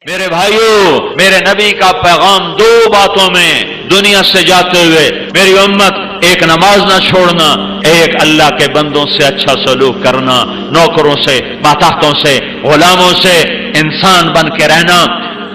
میرے بھائیوں، میرے نبی کا پیغام دو باتوں میں دنیا سے جاتے ہوئے میری امت ایک نماز نہ چھوڑنا، ایک اللہ کے بندوں سے اچھا سلوک کرنا، نوکروں سے، ماتحتوں سے، غلاموں سے انسان بن کے رہنا۔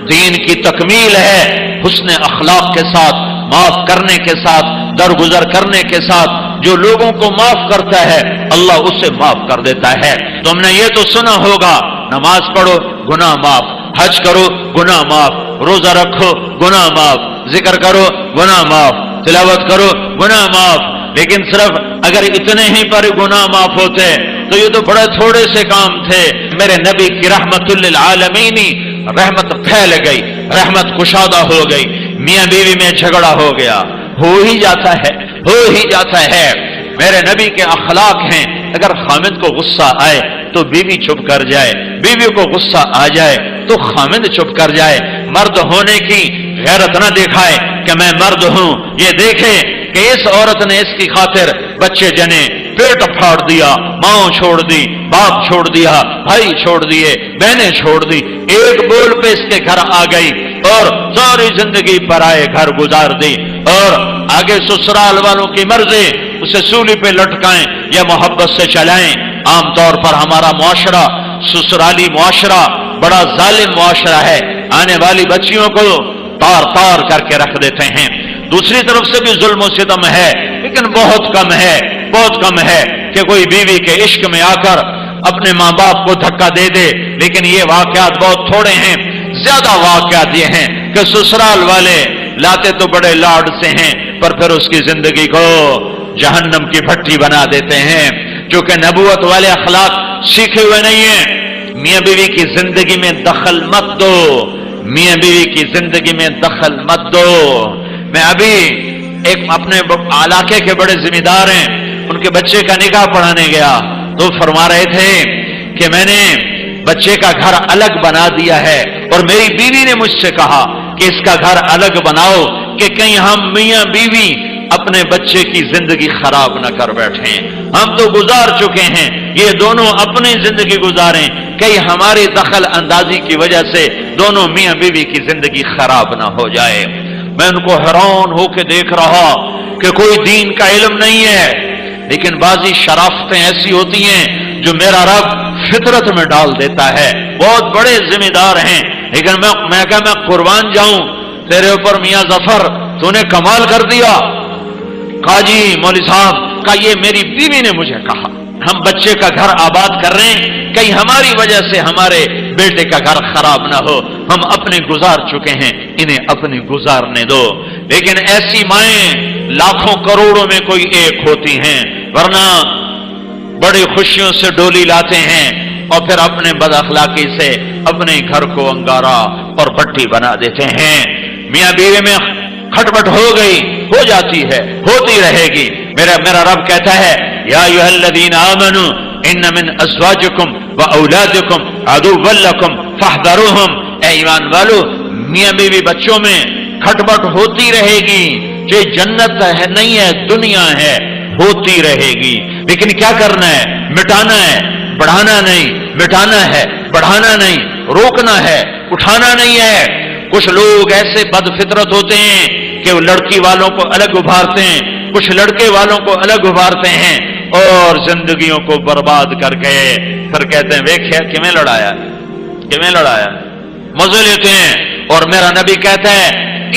دین کی تکمیل ہے حسن اخلاق کے ساتھ، معاف کرنے کے ساتھ، درگزر کرنے کے ساتھ۔ جو لوگوں کو معاف کرتا ہے اللہ اسے معاف کر دیتا ہے۔ تم نے یہ تو سنا ہوگا، نماز پڑھو گناہ معاف، حج کرو گناہ معاف، روزہ رکھو گناہ معاف، ذکر کرو گناہ معاف، تلاوت کرو گناہ معاف۔ لیکن صرف اگر اتنے ہی پر گناہ معاف ہوتے تو یہ تو بڑے تھوڑے سے کام تھے۔ میرے نبی کی رحمت للعالمین، رحمت پھیل گئی، رحمت کشادہ ہو گئی۔ میاں بیوی میں جھگڑا ہو گیا، ہو ہی جاتا ہے۔ میرے نبی کے اخلاق ہیں، اگر خامد کو غصہ آئے تو بیوی چپ کر جائے، بیوی کو غصہ آ جائے تو خامد چپ کر جائے۔ مرد ہونے کی غیرت نہ دکھائے کہ میں مرد ہوں، یہ دیکھے کہ اس عورت نے اس کی خاطر بچے جنے، پیٹ پھاڑ دیا، ماں چھوڑ دی، باپ چھوڑ دیا، بھائی چھوڑ دیے، بہنیں چھوڑ دی، ایک بول پہ اس کے گھر آ گئی اور ساری زندگی پرائے گھر گزار دی، اور آگے سسرال والوں کی مرضی اسے سولی پہ لٹکائیں یا محبت سے چلائیں۔ عام طور پر ہمارا معاشرہ، سسرالی معاشرہ بڑا ظالم معاشرہ ہے، آنے والی بچیوں کو تار تار کر کے رکھ دیتے ہیں۔ دوسری طرف سے بھی ظلم و ستم ہے، لیکن بہت کم ہے کہ کوئی بیوی کے عشق میں آ کر اپنے ماں باپ کو دھکا دے دے، لیکن یہ واقعات بہت تھوڑے ہیں۔ زیادہ واقعات یہ ہیں کہ سسرال والے لاتے تو بڑے لاڈ سے ہیں پر پھر اس کی زندگی کو جہنم کی بھٹی بنا دیتے ہیں، چونکہ نبوت والے اخلاق سیکھے ہوئے نہیں ہیں۔ میاں بیوی کی زندگی میں دخل مت دو، میاں بیوی کی زندگی میں دخل مت دو۔ میں ابھی ایک اپنے علاقے کے بڑے ذمہ دار ہیں، ان کے بچے کا نکاح پڑھانے گیا تو فرما رہے تھے کہ میں نے بچے کا گھر الگ بنا دیا ہے، اور میری بیوی نے مجھ سے کہا کہ اس کا گھر الگ بناؤ کہ کہیں ہم میاں بیوی اپنے بچے کی زندگی خراب نہ کر بیٹھیں۔ ہم تو گزار چکے ہیں، یہ دونوں اپنی زندگی گزاریں، کہیں ہماری دخل اندازی کی وجہ سے دونوں میاں بیوی کی زندگی خراب نہ ہو جائے۔ میں ان کو حیران ہو کے دیکھ رہا کہ کوئی دین کا علم نہیں ہے، لیکن بعضی شرافتیں ایسی ہوتی ہیں جو میرا رب فطرت میں ڈال دیتا ہے۔ بہت بڑے ذمہ دار ہیں، لیکن میں قربان جاؤں تیرے اوپر میاں ظفر، تو نے کمال کر دیا۔ قاضی مولوی صاحب کا یہ میری بیوی نے مجھے کہا، ہم بچے کا گھر آباد کر رہے ہیں، کہیں ہماری وجہ سے ہمارے بیٹے کا گھر خراب نہ ہو، ہم اپنے گزار چکے ہیں، انہیں اپنی گزارنے دو۔ لیکن ایسی مائیں لاکھوں کروڑوں میں کوئی ایک ہوتی ہیں، ورنہ بڑی خوشیوں سے ڈولی لاتے ہیں اور پھر اپنے بد اخلاقی سے اپنے گھر کو انگارا اور بھٹی بنا دیتے ہیں۔ میاں بیوی میں کھٹپٹ ہو گئی، ہو جاتی ہے، ہوتی رہے گی۔ میرا رب کہتا ہے یا ایھا الذین آمنوا ان من ازواجکم واولادکم عدوا لکم فاحذروہم۔ اے ایمان والو، میاں بیوی بچوں میں کھٹپٹ ہوتی رہے گی، یہ جنت ہے نہیں ہے، دنیا ہے، ہوتی رہے گی۔ لیکن کیا کرنا ہے؟ مٹانا ہے، بڑھانا نہیں، مٹانا ہے، بڑھانا نہیں، روکنا ہے، اٹھانا نہیں ہے۔ کچھ لوگ ایسے بد فطرت ہوتے ہیں کہ وہ لڑکی والوں کو الگ ابھارتے ہیں، کچھ لڑکے والوں کو الگ ابھارتے ہیں اور زندگیوں کو برباد کر کے پھر کہتے ہیں ویکھیا کیویں لڑایا، مزے لیتے ہیں۔ اور میرا نبی کہتا ہے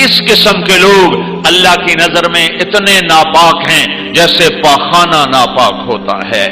اس قسم کے لوگ اللہ کی نظر میں اتنے ناپاک ہیں جیسے پاخانہ ناپاک ہوتا ہے۔